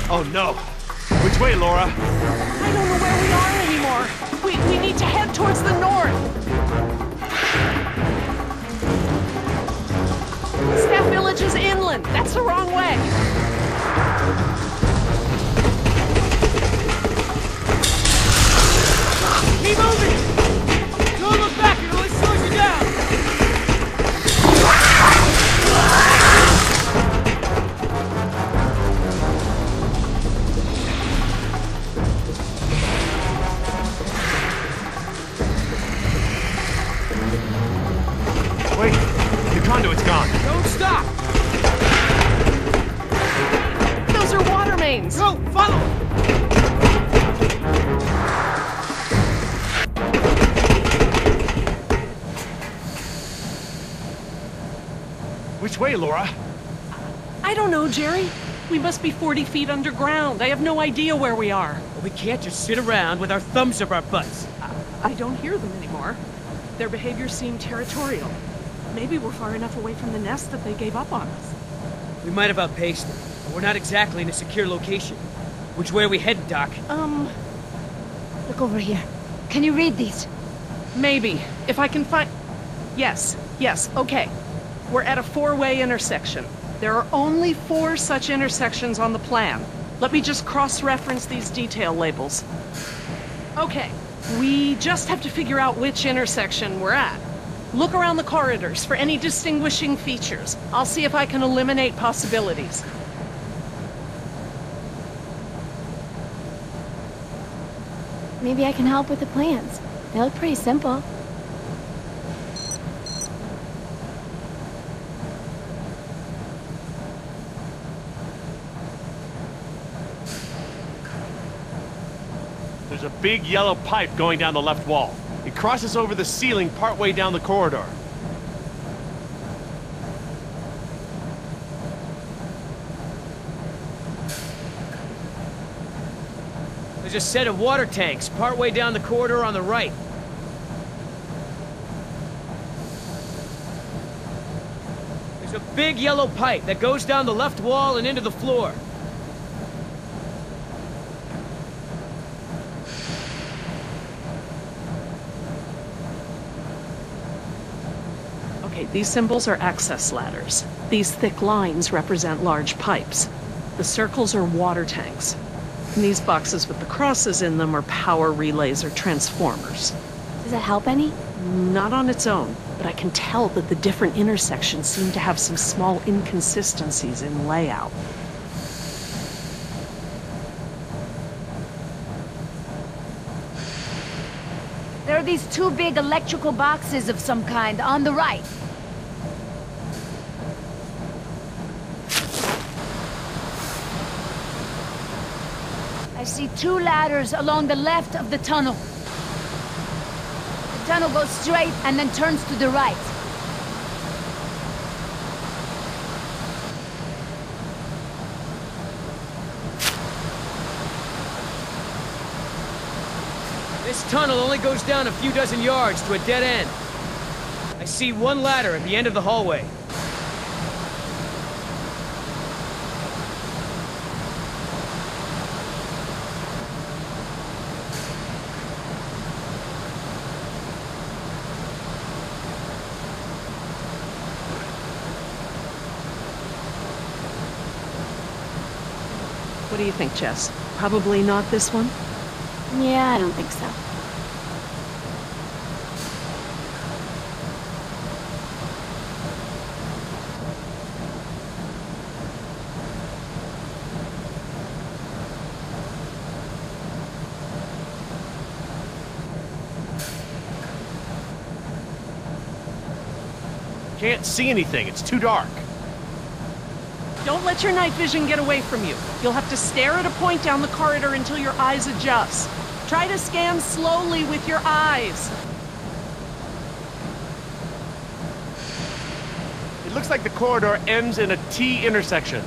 Oh no. Which way, Laura? I don't know where we are anymore. We need to head towards the north. Staff Village is inland. That's the wrong way. Keep moving! Don't look back, it only slows you down! Wait, the conduit's gone. Don't stop! Those are water mains. Go, follow! Which way, Laura? I don't know, Jerry. We must be 40 feet underground. I have no idea where we are. We can't just sit around with our thumbs up our butts. I don't hear them anymore. Their behavior seemed territorial. Maybe we're far enough away from the nest that they gave up on us. We might have outpaced them, but we're not exactly in a secure location. Which way are we headed, Doc? Look over here. Can you read these? Maybe. If I can find... Yes, okay. We're at a four-way intersection. There are only 4 such intersections on the plan. Let me just cross-reference these detail labels. Okay, we just have to figure out which intersection we're at. Look around the corridors for any distinguishing features. I'll see if I can eliminate possibilities. Maybe I can help with the plans. They look pretty simple. There's a big yellow pipe going down the left wall. It crosses over the ceiling partway down the corridor. There's a set of water tanks partway down the corridor on the right. There's a big yellow pipe that goes down the left wall and into the floor. Okay, these symbols are access ladders. These thick lines represent large pipes. The circles are water tanks. And these boxes with the crosses in them are power relays or transformers. Does that help any? Not on its own, but I can tell that the different intersections seem to have some small inconsistencies in layout. There are these 2 big electrical boxes of some kind on the right. I see 2 ladders along the left of the tunnel. The tunnel goes straight and then turns to the right. This tunnel only goes down a few dozen yards to a dead end. I see 1 ladder at the end of the hallway. What do you think, Jess? Probably not this one? Yeah, I don't think so. Can't see anything, it's too dark. Don't let your night vision get away from you. You'll have to stare at a point down the corridor until your eyes adjust. Try to scan slowly with your eyes. It looks like the corridor ends in a T intersection.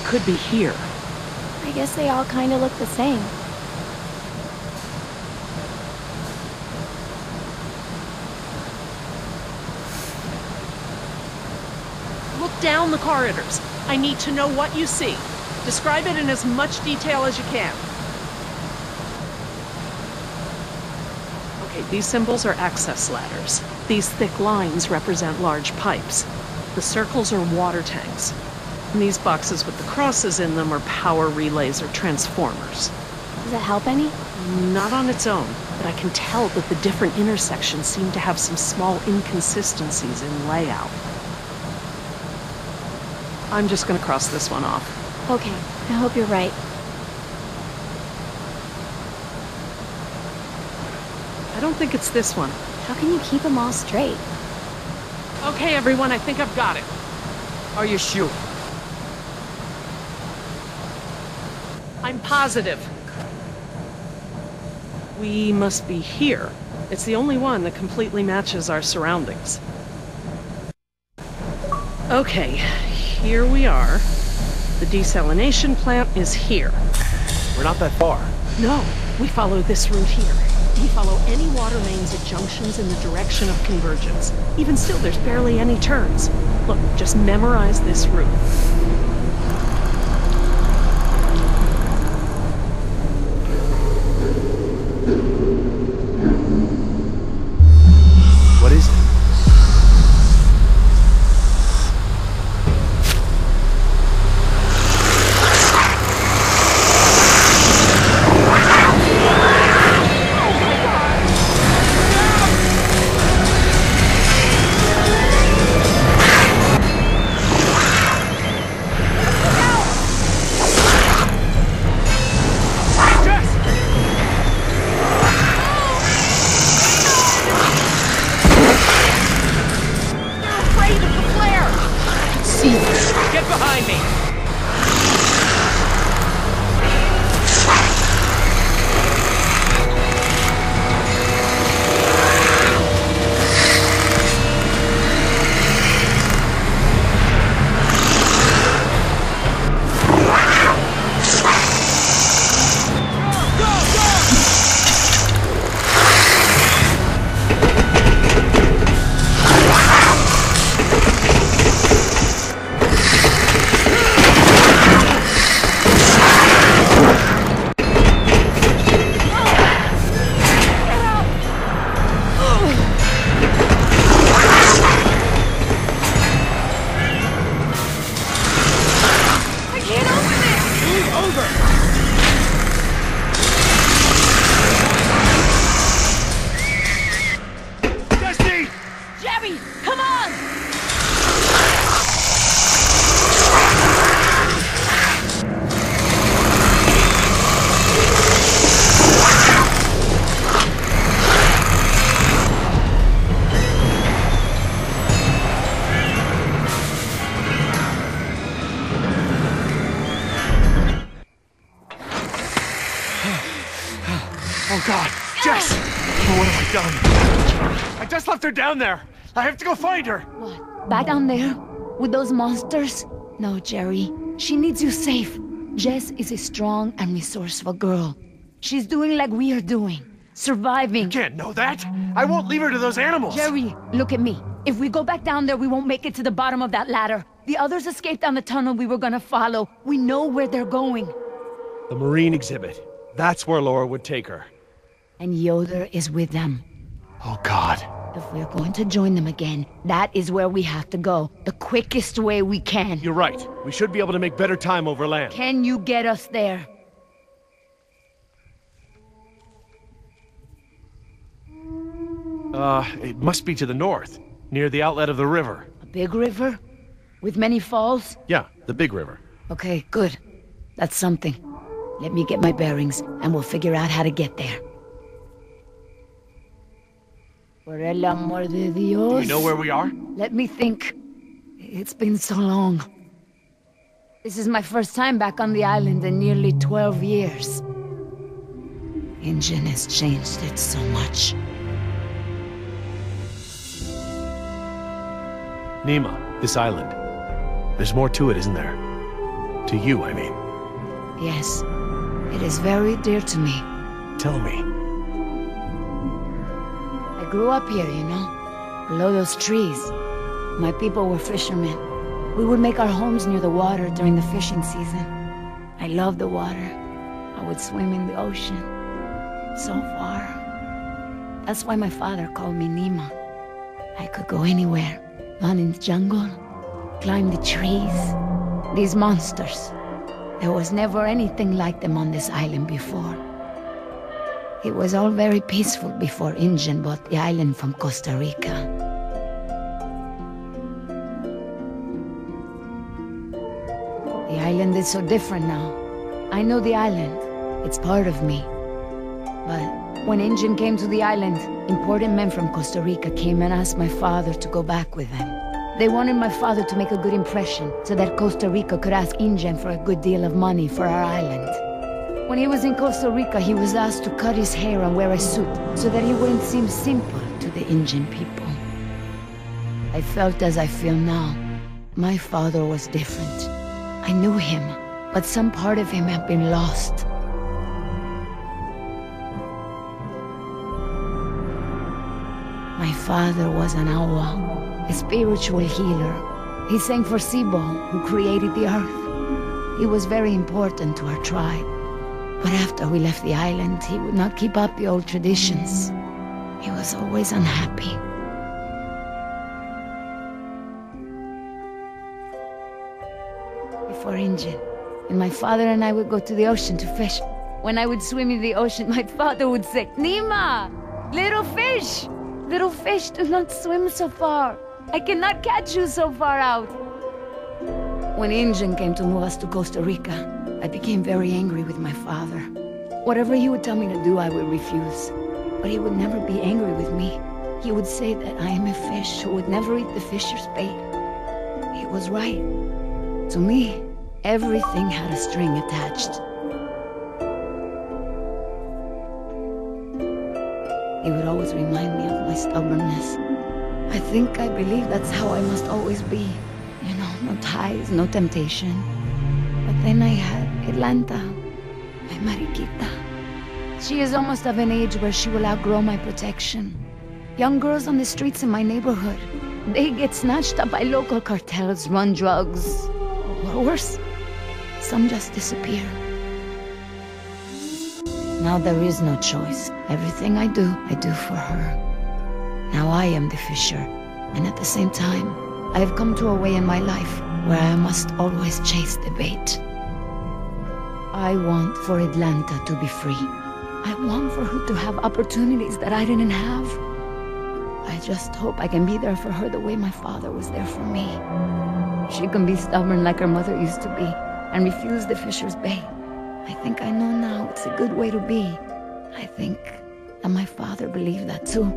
could be here. I guess they all kind of look the same. Look down the corridors. I need to know what you see. Describe it in as much detail as you can. Okay, these symbols are access ladders. These thick lines represent large pipes. The circles are water tanks. And these boxes with the crosses in them are power relays or transformers. Does that help any? Not on its own, but I can tell that the different intersections seem to have some small inconsistencies in layout. I'm just gonna cross this one off. Okay, I hope you're right. I don't think it's this one. How can you keep them all straight? Okay, everyone, I think I've got it. Are you sure? I'm positive. We must be here. It's the only one that completely matches our surroundings. Okay, here we are. The desalination plant is here. We're not that far. No, we follow this route here. We follow any water mains at junctions in the direction of convergence. Even still, there's barely any turns. Look, just memorize this route. What is it? Get behind me! Oh God, Jess! Oh, what have I done? I just left her down there. I have to go find her. What? Back down there? With those monsters? No, Jerry. She needs you safe. Jess is a strong and resourceful girl. She's doing like we are doing. Surviving. You can't know that. I won't leave her to those animals. Jerry, look at me. If we go back down there, we won't make it to the bottom of that ladder. The others escaped down the tunnel we were gonna follow. We know where they're going. The marine exhibit. That's where Laura would take her. And Yoder is with them. Oh God. If we're going to join them again, that is where we have to go. The quickest way we can. You're right. We should be able to make better time over land. Can you get us there? It must be to the north, near the outlet of the river. A big river? With many falls? Yeah, the big river. Okay, good. That's something. Let me get my bearings, and we'll figure out how to get there. Por el amor de Dios. Do you know where we are? Let me think. It's been so long. This is my first time back on the island in nearly 12 years. Engine has changed it so much. Nima, this island. There's more to it, isn't there? To you, I mean. Yes, it is very dear to me. Tell me. I grew up here, you know, below those trees. My people were fishermen. We would make our homes near the water during the fishing season. I loved the water. I would swim in the ocean. So far. That's why my father called me Nima. I could go anywhere. Run in the jungle, climb the trees. These monsters. There was never anything like them on this island before. It was all very peaceful before Ingen bought the island from Costa Rica. The island is so different now. I know the island. It's part of me. But when Ingen came to the island, important men from Costa Rica came and asked my father to go back with them. They wanted my father to make a good impression, so that Costa Rica could ask Ingen for a good deal of money for our island. When he was in Costa Rica, he was asked to cut his hair and wear a suit, so that he wouldn't seem simple to the Ingen people. I felt as I feel now. My father was different. I knew him, but some part of him had been lost. My father was an awa, a spiritual healer. He sang for Sibo, who created the earth. He was very important to our tribe. But after we left the island, he would not keep up the old traditions. He was always unhappy. Before Ingen, and my father and I would go to the ocean to fish. When I would swim in the ocean, my father would say, "Nima! Little fish! Little fish, do not swim so far. I cannot catch you so far out." When Ingen came to move us to Costa Rica, I became very angry with my father. Whatever he would tell me to do, I would refuse. But he would never be angry with me. He would say that I am a fish who would never eat the fisher's bait. He was right. To me, everything had a string attached. He would always remind me of my stubbornness. I think I believe that's how I must always be. You know, no ties, no temptation. But then I had Atlanta, my mariquita. She is almost of an age where she will outgrow my protection. Young girls on the streets in my neighborhood, they get snatched up by local cartels, run drugs, or worse, some just disappear. Now there is no choice. Everything I do for her. Now I am the fisher, and at the same time, I have come to a way in my life where I must always chase the bait. I want for Atlanta to be free. I want for her to have opportunities that I didn't have. I just hope I can be there for her the way my father was there for me. She can be stubborn like her mother used to be, and refuse the fisher's bait. I think I know now it's a good way to be. I think that my father believed that too.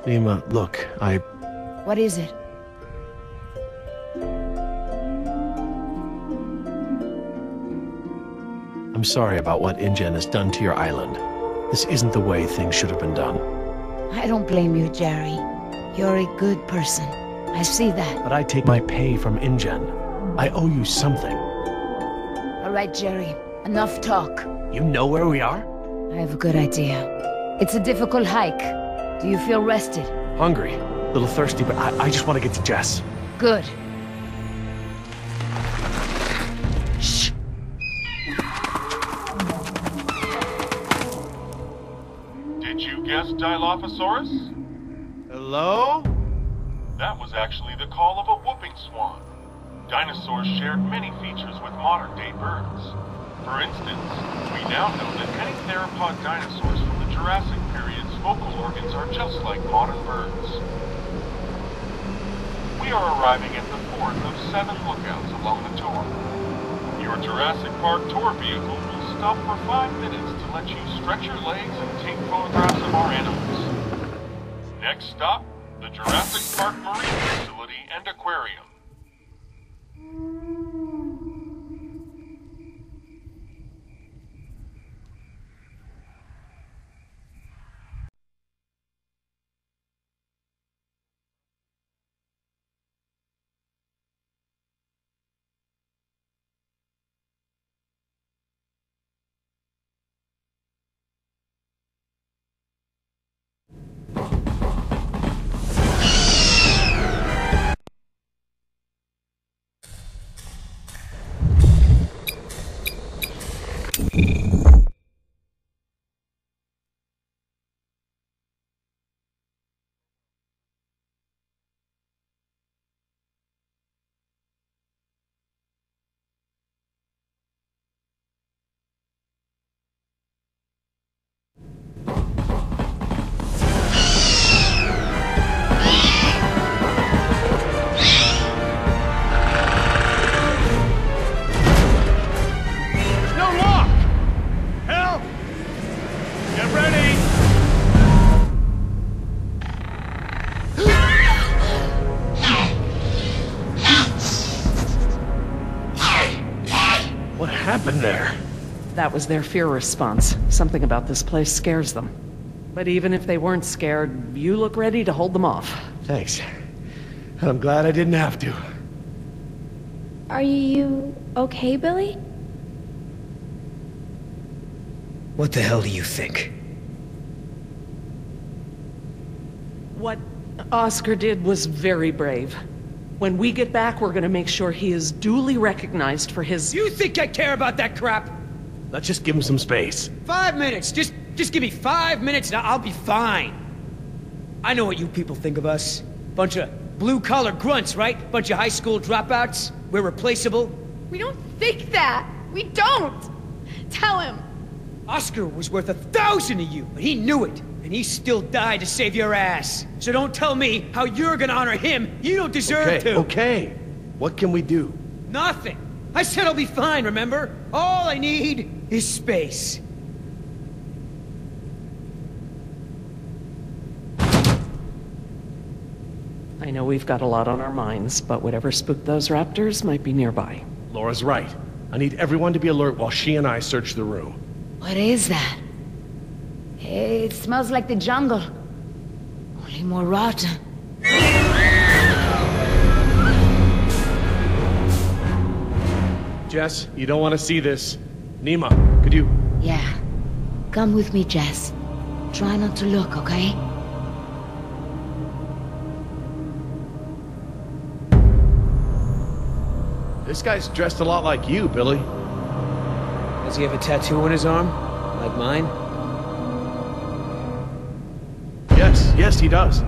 Nima, look, What is it? I'm sorry about what Ingen has done to your island. This isn't the way things should have been done. I don't blame you, Jerry. You're a good person. I see that. But I take my pay from Ingen. I owe you something. All right, Jerry. Enough talk. You know where we are? I have a good idea. It's a difficult hike. Do you feel rested? Hungry. A little thirsty, but I just want to get to Jess. Good. Shh. Did you guess Dilophosaurus? Hello? That was actually the call of a whooping swan. Dinosaurs shared many features with modern-day birds. For instance, we now know that many theropod dinosaurs from the Jurassic period's vocal organs are just like modern birds. We are arriving at the fourth of 7 lookouts along the tour. Your Jurassic Park tour vehicle will stop for 5 minutes to let you stretch your legs and take photographs of our animals. Next stop, the Jurassic Park Marine Facility and Aquarium. What happened there? That was their fear response. Something about this place scares them. But even if they weren't scared, you look ready to hold them off. Thanks. I'm glad I didn't have to. Are you okay, Billy? What the hell do you think? What Oscar did was very brave. When we get back, we're gonna make sure he is duly recognized for his... You think I care about that crap? Let's just give him some space. 5 minutes. Just give me 5 minutes and I'll be fine. I know what you people think of us. Bunch of blue-collar grunts, right? Bunch of high school dropouts. We're replaceable. We don't think that! We don't! Tell him! Oscar was worth 1,000 of you, but he knew it. And he still died to save your ass. So don't tell me how you're gonna honor him. You don't deserve to. Okay. What can we do? Nothing. I said I'll be fine, remember? All I need is space. I know we've got a lot on our minds, but whatever spooked those raptors might be nearby. Laura's right. I need everyone to be alert while she and I search the room. What is that? It smells like the jungle. Only more rotten. Jess, you don't want to see this. Nima, could you... Yeah. Come with me, Jess. Try not to look, okay? This guy's dressed a lot like you, Billy. Does he have a tattoo on his arm? Like mine? Yes, he does.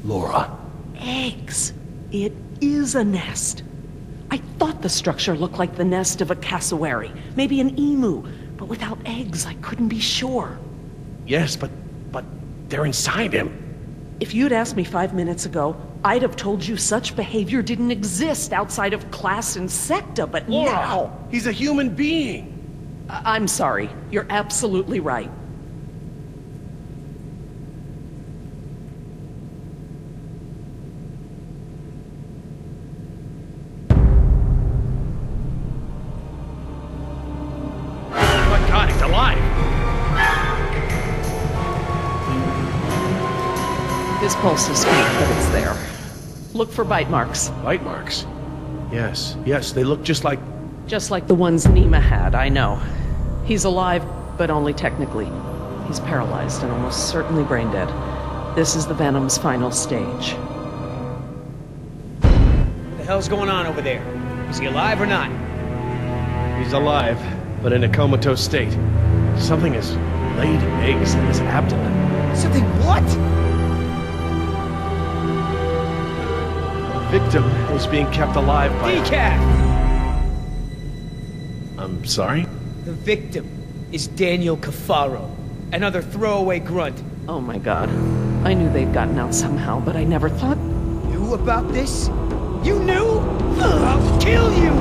Laura. Eggs. It is a nest. I thought the structure looked like the nest of a cassowary, maybe an emu, but without eggs, I couldn't be sure. Yes, but they're inside him. If you'd asked me 5 minutes ago, I'd have told you such behavior didn't exist outside of class Insecta, but Laura, now... he's a human being. I'm sorry. You're absolutely right. Oh my God, he's alive. His pulse is faint, but it's there. Look for bite marks. Bite marks? Yes, they look just like... Just like the ones Nima had, I know. He's alive, but only technically. He's paralyzed and almost certainly brain dead. This is the Venom's final stage. What the hell's going on over there? Is he alive or not? He's alive, but in a comatose state. Something has laid eggs in his abdomen. Something what? The victim is being kept alive by... Decaf! I'm sorry? The victim is Daniel Cafaro, another throwaway grunt. Oh my God. I knew they'd gotten out somehow, but I never thought... Knew about this? You knew? I'll kill you!